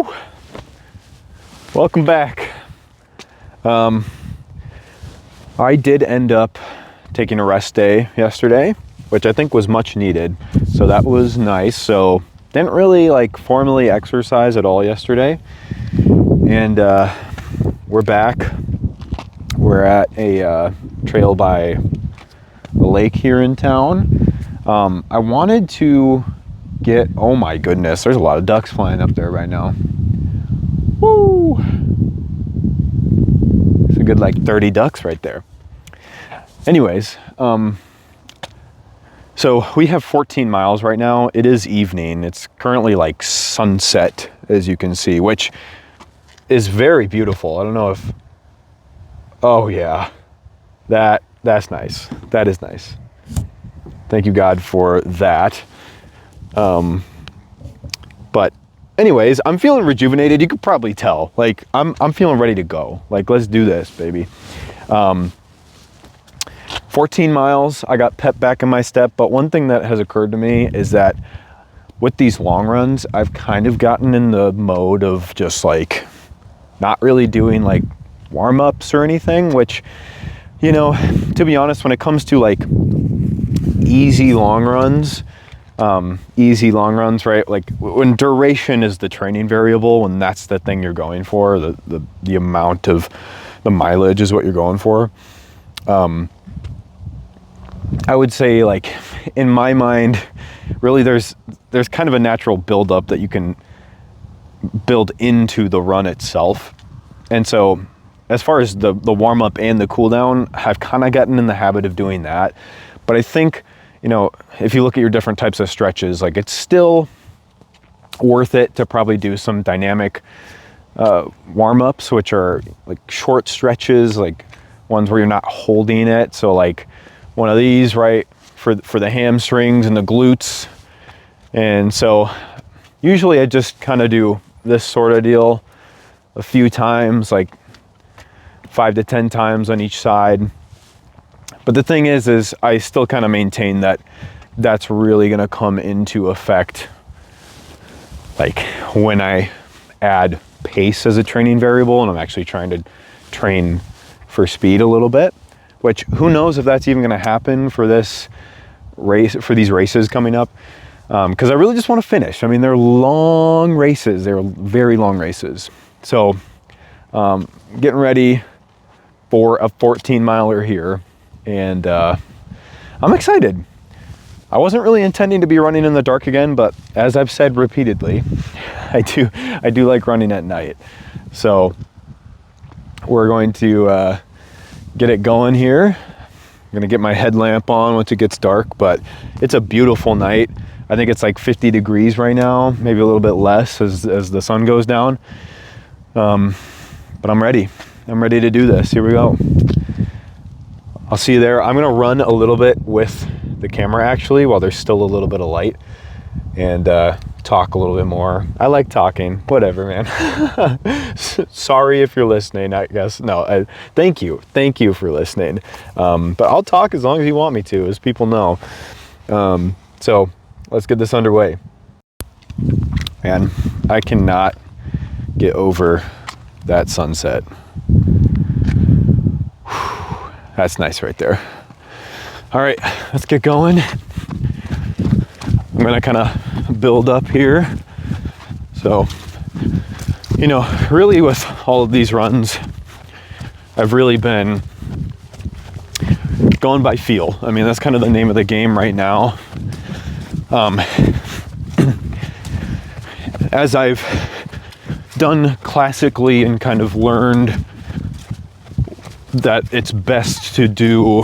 Woo! Welcome back. I did end up taking a rest day yesterday, which I think was much needed. So that was nice. So didn't really like formally exercise at all yesterday. And we're back. We're at a trail by the lake here in town. I wanted to get, oh my goodness, there's a lot of ducks flying up there right now. Woo! It's a good like 30 ducks right there. Anyways, so we have 14 miles right now. It is evening. It's currently like sunset, as you can see, which is very beautiful. I don't know if, oh yeah, that's nice. That is nice. Thank you, God, for that. But anyways, I'm feeling rejuvenated. You could probably tell. Like I'm feeling ready to go. Like, let's do this, baby. 14 miles, I got pep back in my step. But one thing that has occurred to me is that with these long runs, I've kind of gotten in the mode of just like not really doing like warm-ups or anything, which, you know, to be honest, when it comes to like easy long runs, right? Like when duration is the training variable, when that's the thing you're going for, the amount of the mileage is what you're going for. I would say, like, in my mind, really there's kind of a natural buildup that you can build into the run itself. And so as far as the warm up and the cool down, I've kind of gotten in the habit of doing that. But I think, you know, if you look at your different types of stretches, like it's still worth it to probably do some dynamic warm-ups, which are like short stretches, like ones where you're not holding it. So like one of these, right, for the hamstrings and the glutes. And so usually I just kind of do this sort of deal a few times, like 5 to 10 times on each side. But the thing is I still kind of maintain that that's really going to come into effect like when I add pace as a training variable and I'm actually trying to train for speed a little bit, which who knows if that's even going to happen for this race, for these races coming up. Because I really just want to finish. I mean, they're long races. They're very long races. So getting ready for a 14 miler here. And I'm excited. I wasn't really intending to be running in the dark again, but as I've said repeatedly, I do like running at night. So we're going to get it going here. I'm gonna get my headlamp on once it gets dark, but it's a beautiful night. I think it's like 50 degrees right now, maybe a little bit less as the sun goes down. But I'm ready. I'm ready to do this. Here we go. I'll see you there. I'm gonna run a little bit with the camera actually while there's still a little bit of light and talk a little bit more. I like talking, whatever, man. Sorry if you're listening, I guess. No, thank you for listening. But I'll talk as long as you want me to, as people know. So let's get this underway. Man, I cannot get over that sunset. That's nice right there. All right, let's get going. I'm gonna kind of build up here. So, you know, really with all of these runs, I've really been going by feel. I mean, that's kind of the name of the game right now. As I've done classically and kind of learned that it's best to do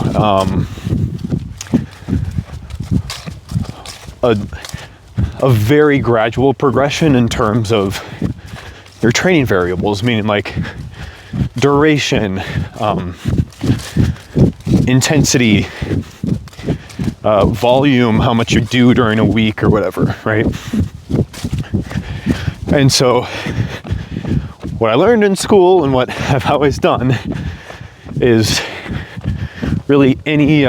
a very gradual progression in terms of your training variables, meaning like duration, intensity, volume, how much you do during a week or whatever, right? And so what I learned in school and what I've always done is really any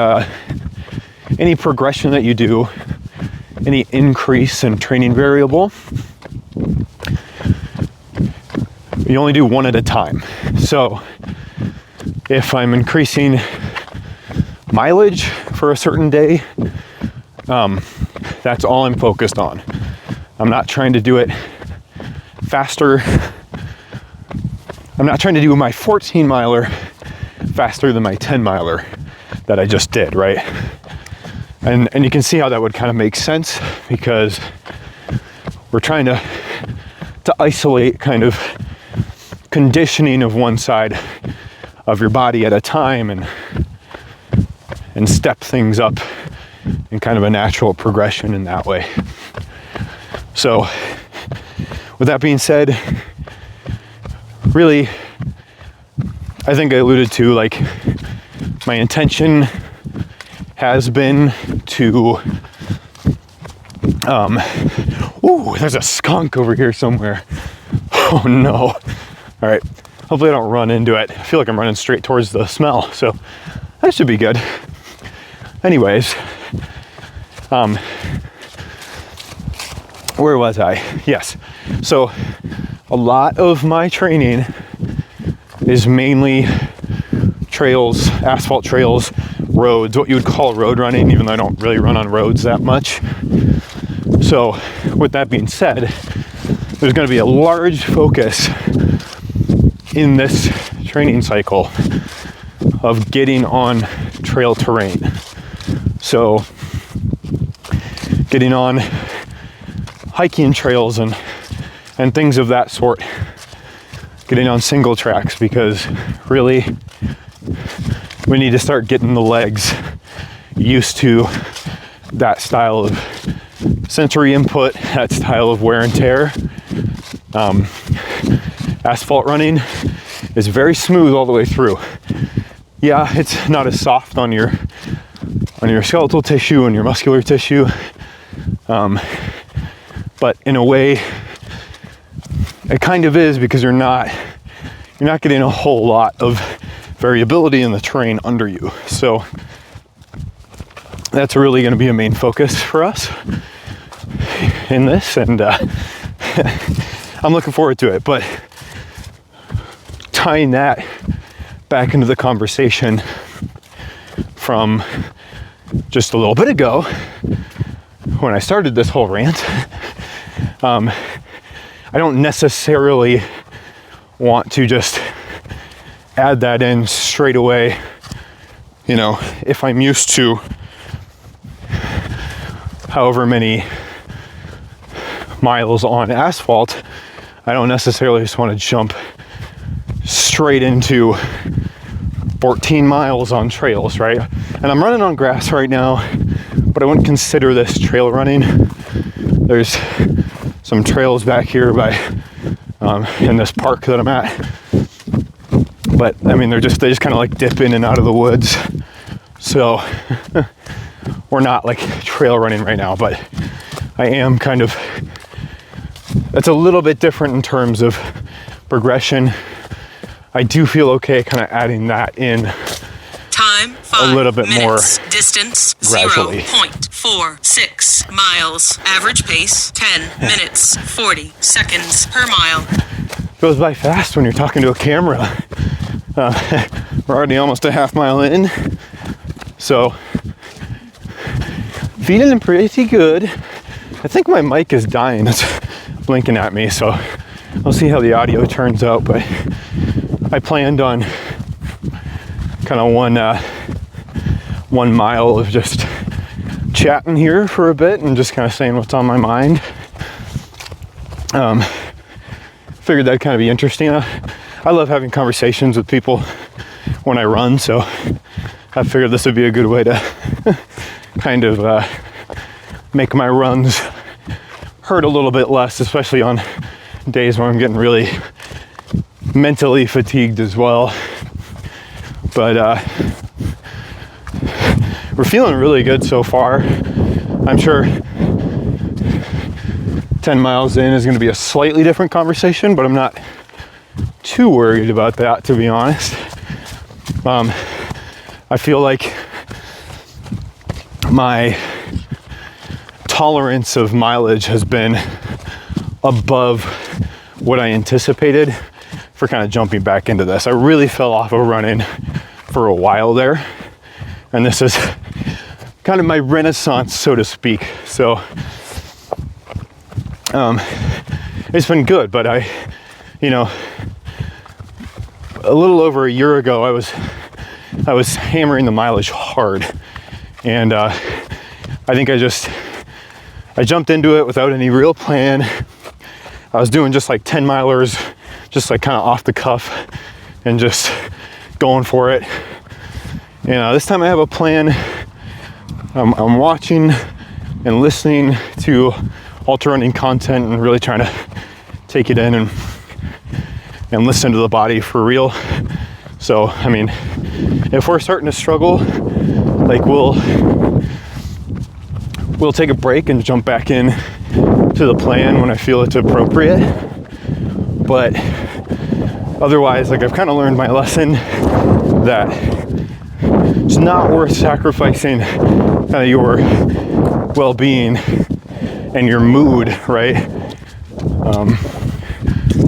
progression that you do, any increase in training variable you only do one at a time. So if I'm increasing mileage for a certain day, that's all I'm focused on. I'm not trying to do it faster. I'm not trying to do my 14 miler faster than my 10 miler that I just did, right? And you can see how that would kind of make sense, because we're trying to isolate kind of conditioning of one side of your body at a time, and step things up in kind of a natural progression in that way. So with that being said, really, I think I alluded to, like, my intention has been to, ooh, there's a skunk over here somewhere. Oh no. All right, hopefully I don't run into it. I feel like I'm running straight towards the smell, so that should be good. Anyways, where was I? Yes, so a lot of my training is mainly trails, asphalt trails, roads, what you would call road running, even though I don't really run on roads that much. So with that being said, there's going to be a large focus in this training cycle of getting on trail terrain. So getting on hiking trails and things of that sort, getting on single tracks, because really we need to start getting the legs used to that style of sensory input, that style of wear and tear. Asphalt running is very smooth all the way through. Yeah, it's not as soft on your skeletal tissue and your muscular tissue, but in a way it kind of is, because you're not getting a whole lot of variability in the terrain under you. So that's really going to be a main focus for us in this, and I'm looking forward to it. But tying that back into the conversation from just a little bit ago when I started this whole rant, I don't necessarily want to just add that in straight away. You know, if I'm used to however many miles on asphalt, I don't necessarily just want to jump straight into 14 miles on trails, right? And I'm running on grass right now, but I wouldn't consider this trail running. There's some trails back here by in this park that I'm at, but I mean they just kind of like dip in and out of the woods, so we're not like trail running right now. But I am kind of, it's a little bit different in terms of progression. I do feel okay kind of adding that in time 5 a little bit minutes. more Distance gradually. 0.46 miles. Average pace 10 minutes 40 seconds per mile. Goes by fast when you're talking to a camera. We're already almost a half mile in, so feeling pretty good. I think my mic is dying. It's blinking at me, so I'll see how the audio turns out. But I planned on kind of 1 mile of just chatting here for a bit and just kind of saying what's on my mind. Figured that'd kind of be interesting. I love having conversations with people when I run, so I figured this would be a good way to kind of make my runs hurt a little bit less, especially on days where I'm getting really mentally fatigued as well. But we're feeling really good so far. I'm sure 10 miles in is going to be a slightly different conversation, but I'm not too worried about that, to be honest. I feel like my tolerance of mileage has been above what I anticipated for kind of jumping back into this. I really fell off of running for a while there, and this is kind of my renaissance, so to speak. So it's been good, but a little over a year ago, I was hammering the mileage hard, and I think I jumped into it without any real plan. I was doing just like 10 milers, just like kind of off the cuff and just going for it. This time I have a plan. I'm watching and listening to ultra running content and really trying to take it in and listen to the body for real. So, I mean, if we're starting to struggle, like we'll take a break and jump back in to the plan when I feel it's appropriate. But otherwise, like I've kind of learned my lesson that it's not worth sacrificing kind of your well-being and your mood, right?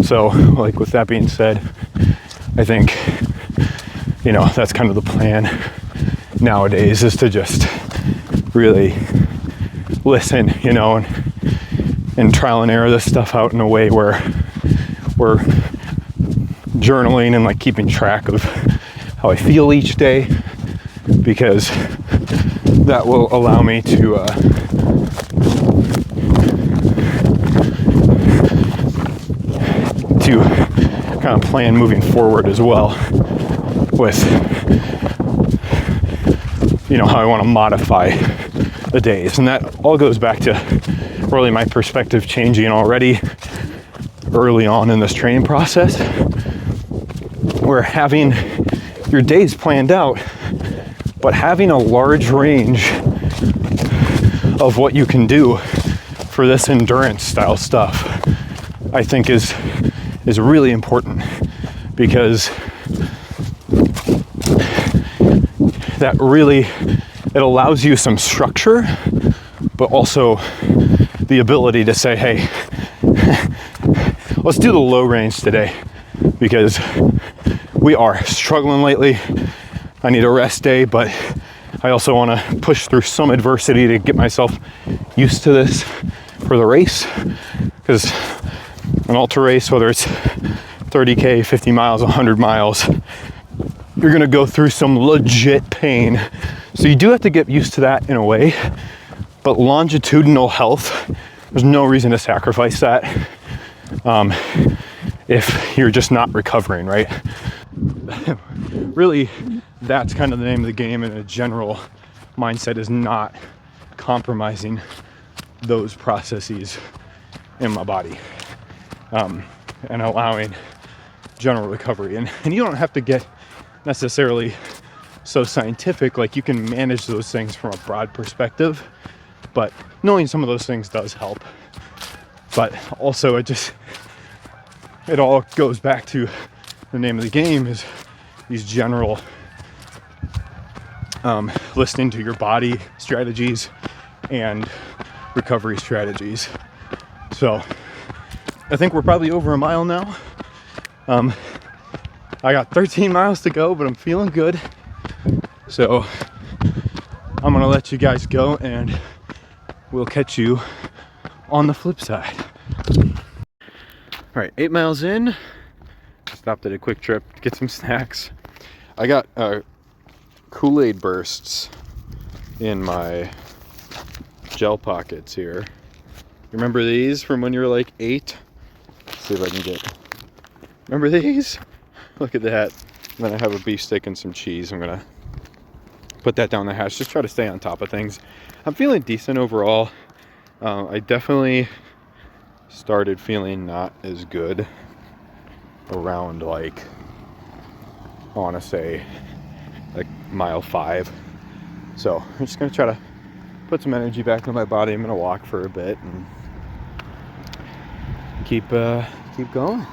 So like with that being said, I think, that's kind of the plan nowadays, is to just really listen, and trial and error this stuff out in a way where we're journaling and like keeping track of how I feel each day, because that will allow me to kind of plan moving forward as well with how I want to modify the days. And that all goes back to really my perspective changing already early on in this training process, where having your days planned out, but having a large range of what you can do for this endurance style stuff, I think is really important, because that really, it allows you some structure, but also the ability to say, hey, let's do the low range today, because we are struggling lately. I need a rest day, but I also want to push through some adversity to get myself used to this for the race, because an ultra race, whether it's 30K, 50 miles, 100 miles, you're going to go through some legit pain. So you do have to get used to that in a way, but longitudinal health, there's no reason to sacrifice that if you're just not recovering, right? Really, that's kind of the name of the game, and a general mindset is not compromising those processes in my body, and allowing general recovery. And you don't have to get necessarily so scientific, like you can manage those things from a broad perspective, but knowing some of those things does help. But also it all goes back to the name of the game, is these general listening to your body strategies and recovery strategies. So I think we're probably over a mile now. I got 13 miles to go, but I'm feeling good. So I'm gonna let you guys go, and we'll catch you on the flip side. All right, 8 miles in. Stopped at a Quick Trip to get some snacks. I got Kool-Aid bursts in my gel pockets here. Remember these from when you were like 8? Let's see if I can get. Remember these? Look at that. And then I have a beef stick and some cheese. I'm gonna put that down the hatch. Just try to stay on top of things. I'm feeling decent overall. I definitely started feeling not as good around, like, I want to say like mile 5. So I'm just gonna try to put some energy back in my body. I'm gonna walk for a bit and keep going.